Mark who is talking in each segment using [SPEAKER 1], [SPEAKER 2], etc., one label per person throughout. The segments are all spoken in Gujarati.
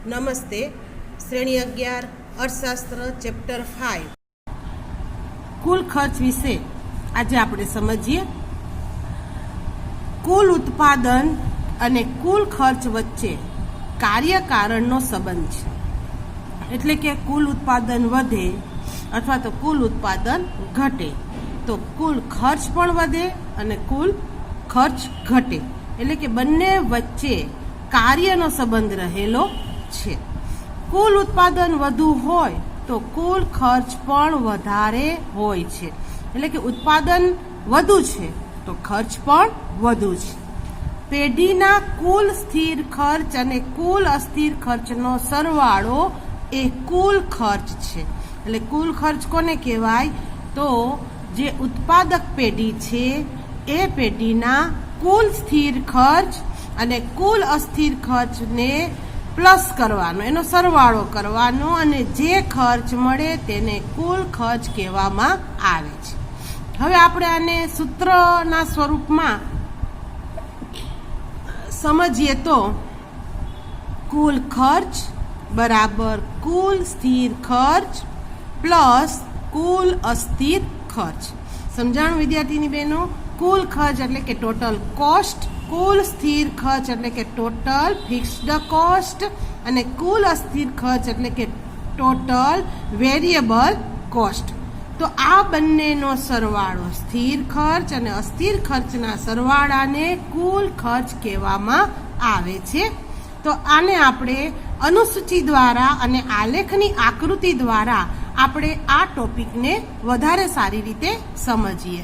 [SPEAKER 1] નમસ્તે. શ્રેણી 11 અર્થશાસ્ત્ર ચેપ્ટર 5 કુલ ખર્ચ વિશે આજે આપણે સમજીએ. કુલ ઉત્પાદન અને કુલ ખર્ચ વચ્ચે કાર્યકારણનો સંબંધ છે. એટલે કે કુલ ઉત્પાદન વધે અથવા તો કુલ ઉત્પાદન ઘટે તો કુલ ખર્ચ પણ વધે અને કુલ ખર્ચ ઘટે. એટલે કે બંને વચ્ચે કાર્યનો સંબંધ રહેલો છે. કુલ ઉત્પાદન વધુ હોય તો કુલ ખર્ચ પણ વધારે હોય છે. એટલે કે ઉત્પાદન વધુ છે તો ખર્ચ પણ વધુ છે. પેઢીના કુલ સ્થિર ખર્ચ અને કુલ અસ્થિર ખર્ચનો સરવાળો એ કુલ ખર્ચ છે. એટલે કુલ ખર્ચ કોને કહેવાય? તો જે ઉત્પાદક પેઢી છે એ પેઢીના કુલ સ્થિર ખર્ચ અને કુલ અસ્થિર ખર્ચને પ્લસ કરવાનો, એનો સરવાળો કરવાનો અને જે ખર્ચ મળે તેને કુલ ખર્ચ કહેવામાં આવે છે. હવે આપણે આને સૂત્રના સ્વરૂપમાં સમજીએ તો કુલ ખર્ચ બરાબર કુલ સ્થિર ખર્ચ પ્લસ કુલ અસ્થિર ખર્ચ. સમજાણું વિદ્યાર્થીની બહેનો? કુલ ખર્ચ એટલે કે ટોટલ કોસ્ટ, કુલ સ્થિર ખર્ચ એટલે કે ટોટલ ફિક્સ્ડ કોસ્ટ અને કુલ અસ્થિર ખર્ચ એટલે કે ટોટલ વેરિયેબલ કોસ્ટ. તો આ બંનેનો સરવાળો સ્થિર ખર્ચ અને અસ્થિર ખર્ચના સરવાળાને કુલ ખર્ચ કહેવામાં આવે છે. તો આને આપણે અનુસૂચિ દ્વારા અને આલેખની આકૃતિ દ્વારા આપણે આ ટોપિકને વધારે સારી રીતે સમજીએ.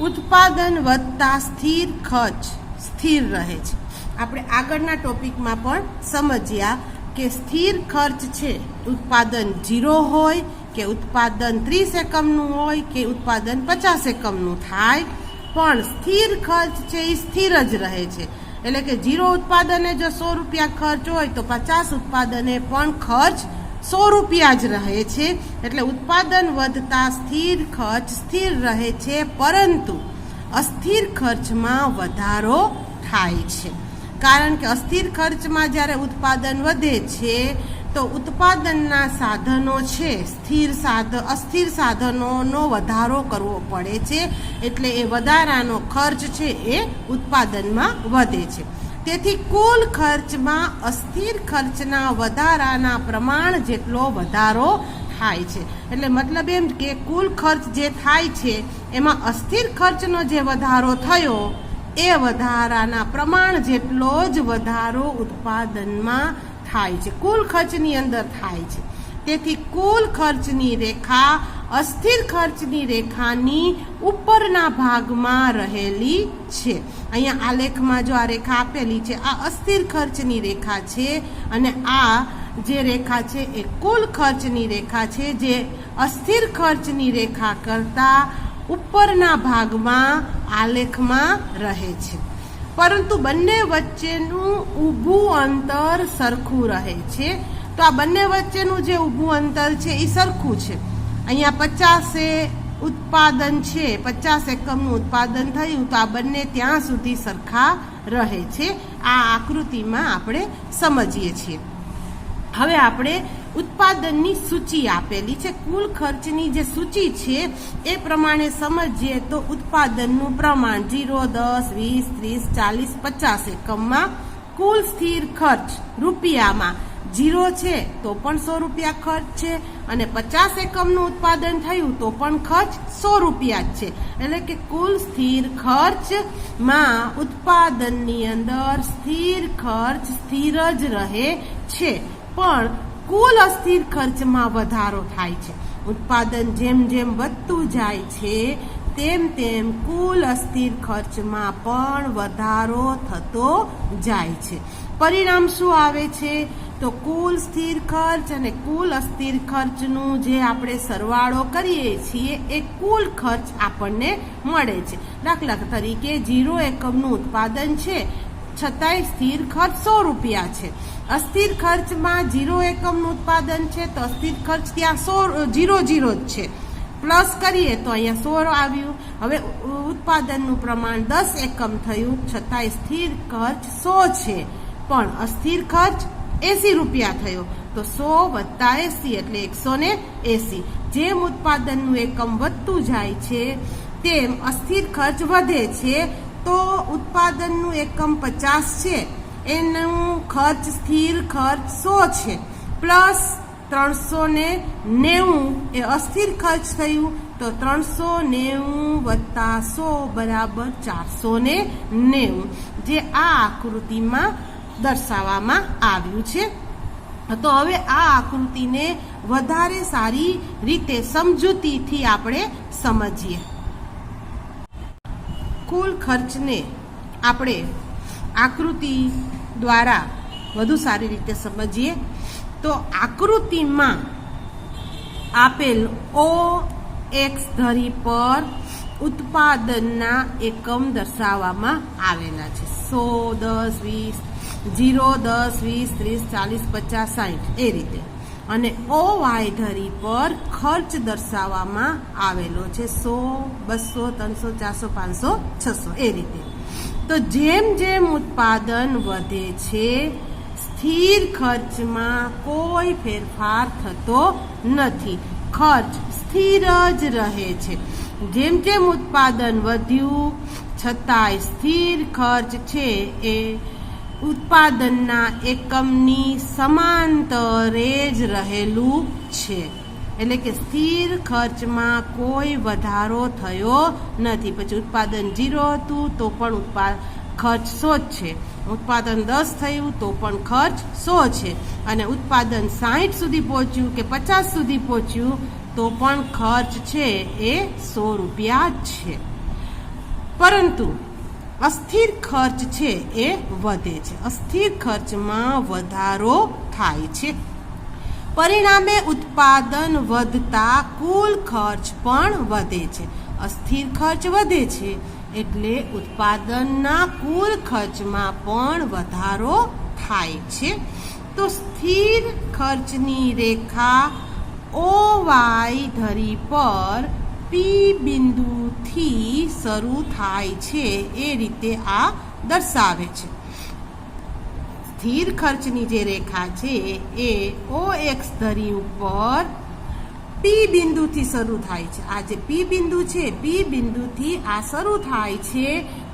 [SPEAKER 1] ઉત્પાદન વધતા સ્થિર ખર્ચ સ્થિર રહે છે. આપણે આગળના ટોપિકમાં પણ સમજ્યા કે સ્થિર ખર્ચ છે ઉત્પાદન 0 હોય કે ઉત્પાદન 30 એકમનું હોય કે ઉત્પાદન 50 એકમનું થાય, પણ સ્થિર ખર્ચ છે એ સ્થિર જ રહે છે. એટલે કે 0 ઉત્પાદને જો 100 રૂપિયા ખર્ચ હોય તો 50 ઉત્પાદને પણ ખર્ચ 100 રૂપિયા જ રહે છે. એટલે ઉત્પાદન વધતા સ્થિર ખર્ચ સ્થિર રહે છે, પરંતુ અસ્થિર ખર્ચમાં વધારો થાય છે. કારણ કે અસ્થિર ખર્ચમાં જ્યારે ઉત્પાદન વધે છે તો ઉત્પાદનના સાધનો છે અસ્થિર સાધનોનો વધારો કરવો પડે છે. એટલે એ વધારાનો ખર્ચ છે એ ઉત્પાદનમાં વધે છે. તેથી કુલ ખર્ચમાં અસ્થિર ખર્ચના વધારાના પ્રમાણ જેટલો વધારો થાય છે. એટલે મતલબ એમ કે કુલ ખર્ચ જે થાય છે એમાં અસ્થિર ખર્ચનો જે વધારો થયો એ વધારાના પ્રમાણ જેટલો જ વધારો ઉત્પાદનમાં થાય છે, કુલ ખર્ચની અંદર થાય છે. તેથી કુલ ખર્ચની રેખા અસ્થિર ખર્ચની રેખાની ઉપરના ભાગમાં રહેલી છે. અહીંયા આલેખમાં જો આ રેખા આપેલી છે આ અસ્થિર ખર્ચની રેખા છે અને આ જે રેખા છે એ કુલ ખર્ચની રેખા છે, જે અસ્થિર ખર્ચની રેખા કરતા ઉપરના ભાગમાં આલેખમાં રહે છે. પરંતુ બંને વચ્ચેનું ઊભું અંતર સરખું રહે છે. તો આ બંને વચ્ચેનું જે ઊભું અંતર છે એ સરખું છે. અહીંયા 50 ઉત્પાદન છે, 50 એકમનું ઉત્પાદન થયું તો આ બંને ત્યાં સુધી સરખા રહે છે. આ આકૃતિમાં આપણે સમજીએ છીએ. હવે આપણે ઉત્પાદનની સૂચિ આપેલી છે, કુલ ખર્ચની જે સૂચિ છે એ પ્રમાણે સમજીએ તો ઉત્પાદનનું પ્રમાણ 0, 10, 20, 30, 40, 50 એકમમાં કુલ સ્થિર ખર્ચ રૂપિયામાં 0 છે તો પણ 100 રૂપિયા ખર્ચ છે અને 50 એકમનું ઉત્પાદન થયું તો પણ ખર્ચ 100 રૂપિયા જ છે. એટલે કે કુલ સ્થિર ખર્ચમાં ઉત્પાદનની અંદર સ્થિર ખર્ચ સ્થિર જ રહે છે, પણ કુલ અસ્થિર ખર્ચમાં વધારો થાય છે. ઉત્પાદન જેમ જેમ વધતું જાય છે તેમ તેમ કુલ અસ્થિર ખર્ચમાં પણ વધારો થતો જાય છે. પરિણામ શું આવે છે? તો કુલ સ્થિર ખર્ચ અને કુલ અસ્થિર ખર્ચનું જે આપણે સરવાળો કરીએ છીએ એ કુલ ખર્ચ આપણને મળે છે. દાખલા તરીકે 0 એકમનું ઉત્પાદન છે છતાંય સ્થિર ખર્ચ 100 રૂપિયા છે. અસ્થિર ખર્ચમાં 0 એકમનું ઉત્પાદન છે તો અસ્થિર ખર્ચ ત્યાં 0 જ છે. પ્લસ કરીએ તો અહીંયા 100 આવ્યું. હવે ઉત્પાદનનું પ્રમાણ 10 એકમ થયું છતાંય સ્થિર ખર્ચ 100 છે. પણ અસ્થિર ખર્ચ 80 રૂપિયા થયો, તો 100 + 80 એટલે 180. જેમ ઉત્પાદનનું એકમ વધતું જાય છે તેમ અસ્થિર ખર્ચ વધે છે. તો ઉત્પાદનનું એકમ 50 છે, એનું ખર્ચ સ્થિર ખર્ચ 100 છે, પ્લસ 390 એ અસ્થિર ખર્ચ થયું, તો 390 + 100 = 490, જે આ આકૃતિમાં દર્શાવવામાં આવ્યું છે. તો હવે આ આકૃતિને વધારે સારી રીતે સમજૂતીથી આપણે સમજીએ. કુલ ખર્ચને આપણે આકૃતિ દ્વારા વધુ સારી રીતે સમજીએ તો આકૃતિમાં આપેલ OX ધરી પર ઉત્પાદનના એકમ દર્શાવવામાં આવેલા છે. 100, 10, 20, 0, 10, 20, 30, 40, 50, 60 એ રીતે. અને OY ધરી પર ખર્ચ દર્શાવવામાં આવેલો છે. 100, 200, 300, 400, 500, 600 એ રીતે. તો જેમ જેમ ઉત્પાદન વધે છે સ્થિર ખર્ચમાં કોઈ ફેરફાર થતો નથી, ખર્ચ સ્થિર જ રહે છે. જેમ જેમ ઉત્પાદન વધ્યું છતાંય સ્થિર ખર્ચ છે એ ઉત્પાદનના એકમની સમાંતરે જ રહેલું છે. એટલે કે સ્થિર ખર્ચમાં કોઈ વધારો થયો નથી. પછી ઉત્પાદન 0 હતું તો પણ ખર્ચ 100 છે, ઉત્પાદન 10 થયું તો પણ ખર્ચ 100 છે, અને ઉત્પાદન 60 સુધી પહોંચ્યું કે 50 સુધી પહોંચ્યું તો પણ ખર્ચ છે એ 100 રૂપિયા જ છે. પરંતુ અસ્થિર ખર્ચ છે એ વધે છે. અસ્થિર ખર્ચમાં વધારો થાય છે, પરિણામે ઉત્પાદન વધતા કુલ ખર્ચ પણ વધે છે. અસ્થિર ખર્ચ વધે છે એટલે ઉત્પાદનના કુલ ખર્ચમાં પણ વધારો થાય છે. તો સ્થિર ખર્ચની રેખા OY ધરી પર P બિંદુથી શરૂ થાય છે એ રીતે આ દર્શાવે છે. સ્થિર ખર્ચની જે રેખા છે એ OX ધરી ઉપર P બિંદુથી શરૂ થાય છે. આ જે P બિંદુ છે, P બિંદુથી આ શરૂ થાય છે,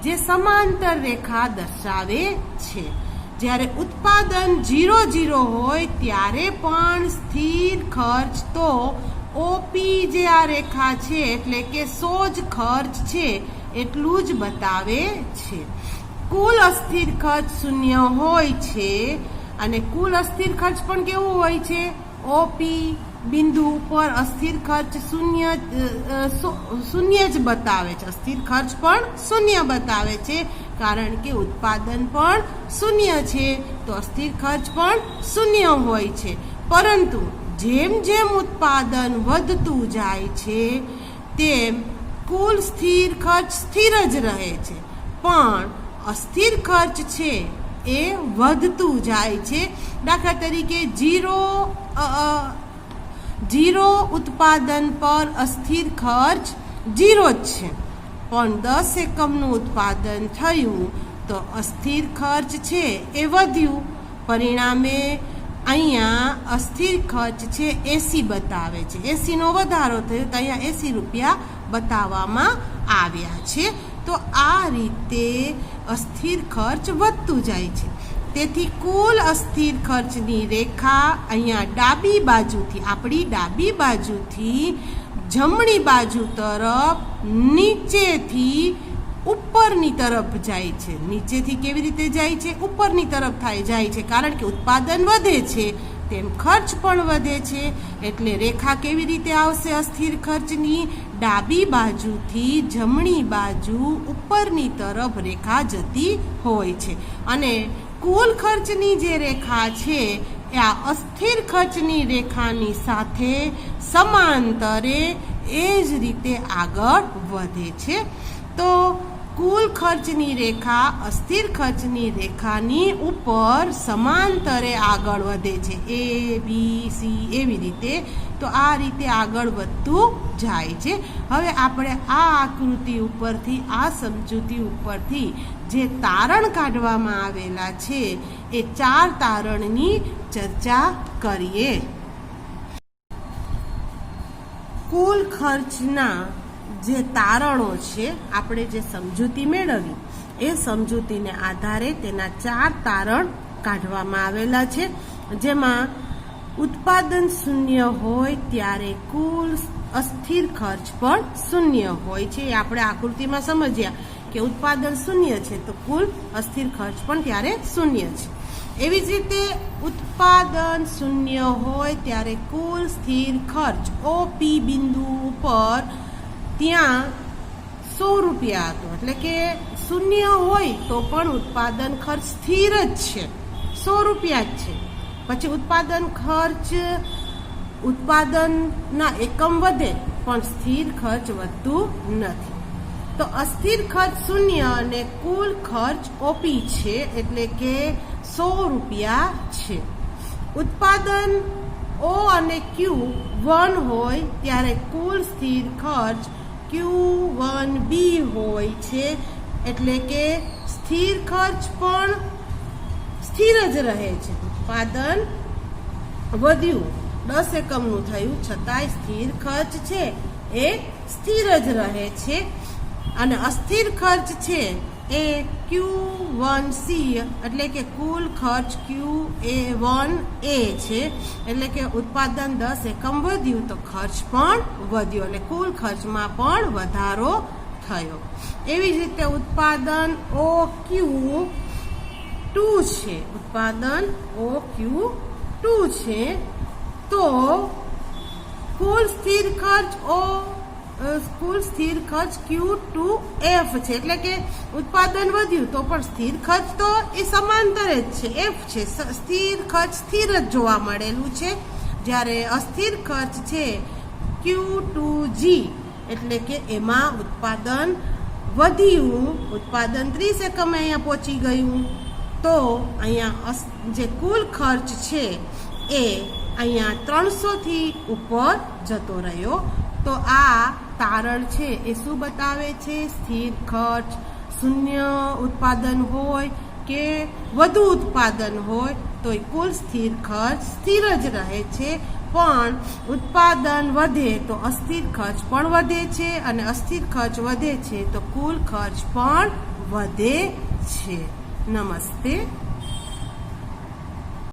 [SPEAKER 1] જે સમાંતર રેખા દર્શાવે છે. જ્યારે ઉત્પાદન 0 હોય ત્યારે પણ સ્થિર ખર્ચ તો OP જે આ રેખા છે એટલે કે 100 જ ખર્ચ છે એટલું જ બતાવે છે. કુલ અસ્થિર ખર્ચ 0 હોય છે, અને કુલ અસ્થિર ખર્ચ પણ કેવું હોય છે? OP બિંદુ ઉપર અસ્થિર ખર્ચ શૂન્ય જ બતાવે છે. અસ્થિર ખર્ચ પણ 0 બતાવે છે, કારણ કે ઉત્પાદન પણ 0 છે તો અસ્થિર ખર્ચ પણ 0 હોય છે. પરંતુ જેમ જેમ ઉત્પાદન વધતું જાય છે તેમ કુલ સ્થિર ખર્ચ સ્થિર જ રહે છે, પણ અસ્થિર ખર્ચ છે એ વધતું જાય છે. દાખલા તરીકે 0 ઉત્પાદન પર અસ્થિર ખર્ચ 0 જ છે, પણ 10 એકમનું ઉત્પાદન થયું તો અસ્થિર ખર્ચ છે એ વધ્યું. પરિણામે અહીંયા અસ્થિર ખર્ચ છે 80 બતાવે છે. 80નો વધારો થયો તો અહીંયા 80 રૂપિયા બતાવવામાં આવ્યા છે. તો આ રીતે અસ્થિર ખર્ચ વધતું જાય છે. તેથી કુલ અસ્થિર ખર્ચની રેખા અહીંયા ડાબી બાજુથી, આપણી ડાબી બાજુથી જમણી બાજુ તરફ નીચેથી ઉપરની તરફ જાય છે. નીચેથી કેવી રીતે જાય છે? ઉપરની તરફ જાય છે, કારણ કે ઉત્પાદન વધે છે તેમ ખર્ચ પણ વધે છે. એટલે રેખા કેવી રીતે આવશે? અસ્થિર ખર્ચની ડાબી બાજુથી જમણી બાજુ ઉપરની તરફ રેખા જતી હોય છે, અને કુલ ખર્ચની જે રેખા છે એ આ અસ્થિર ખર્ચની રેખાની સાથે સમાંતરે એ જ રીતે આગળ વધે છે. તો કુલ ખર્ચની રેખા અસ્થિર ખર્ચની રેખાની ઉપર સમાંતરે આગળ વધે છે, A, B, C એવી રીતે. તો આ રીતે આગળ વધતું જાય છે. હવે આપણે આ આકૃતિ ઉપરથી, આ સમજૂતી ઉપરથી જે તારણ કાઢવામાં આવેલા છે એ 4 તારણની ચર્ચા કરીએ. કુલ ખર્ચના જે તારણો છે, આપણે જે સમજૂતી મેળવી એ સમજૂતીને આધારે તેના 4 તારણ કાઢવામાં આવેલા છે, જેમાં ઉત્પાદન શૂન્ય હોય ત્યારે કુલ અસ્થિર ખર્ચ પણ શૂન્ય હોય છે. એ આપણે આકૃતિમાં સમજ્યા કે ઉત્પાદન શૂન્ય છે તો કુલ અસ્થિર ખર્ચ પણ ત્યારે શૂન્ય છે. એવી જ રીતે ઉત્પાદન શૂન્ય હોય ત્યારે કુલ સ્થિર ખર્ચ ઓપી બિંદુ ઉપર ત્યાં 100 રૂપિયા હતો, એટલે કે શૂન્ય હોય તો પણ ઉત્પાદન ખર્ચ સ્થિર જ છે, 100 રૂપિયા જ છે. પછી ઉત્પાદન ખર્ચ, ઉત્પાદનના એકમ વધે પણ સ્થિર ખર્ચ વધતું નથી. તો અસ્થિર ખર્ચ શૂન્ય અને કુલ ખર્ચ ઓપી છે, એટલે કે 100 રૂપિયા છે. ઉત્પાદન ઓ અને ક્યુ 1 હોય ત્યારે કુલ સ્થિર ખર્ચ Q1B હોય છે, એટલે કે સ્થિર ખર્ચ પણ સ્થિર જ રહે છે. ઉત્પાદન વધ્યું, 10 એકમનું થયું, છતાંય સ્થિર ખર્ચ છે એ સ્થિર જ રહે છે. અને અસ્થિર ખર્ચ છે એ Q1C, એટલે કે કુલ ખર્ચ QA1A છે, એટલે કે ઉત્પાદન 10 એકમ વધ્યું તો ખર્ચ પણ વધ્યો, એટલે કુલ ખર્ચમાં પણ વધારો થયો. એવી જ રીતે ઉત્પાદન OQ2 છે, ઉત્પાદન OQ2 છે તો કુલ સ્થિર ખર્ચ Q2F છે, એટલે કે ઉત્પાદન વધ્યું તો પણ સ્થિર ખર્ચ તો એ સમાંતર જ છે, F છે. સ્થિર ખર્ચ સ્થિર જ જોવા મળેલું છે. જ્યારે અસ્થિર ખર્ચ છે Q2G, એટલે કે એમાં ઉત્પાદન વધ્યું, ઉત્પાદન 30 એકમે અહીંયા પહોંચી ગયું તો અહીંયા જે કુલ ખર્ચ છે એ અહીંયા 300 થી ઉપર જતો રહ્યો. તો આ તારણ છે એ શું બતાવે છે? સ્થિર ખર્ચ શૂન્ય ઉત્પાદન હોય કે વધુ ઉત્પાદન હોય તો એ કુલ સ્થિર ખર્ચ સ્થિર જ રહે છે, પણ ઉત્પાદન વધે તો અસ્થિર ખર્ચ પણ વધે છે, અને અસ્થિર ખર્ચ વધે છે તો કુલ ખર્ચ પણ વધે છે. નમસ્તે.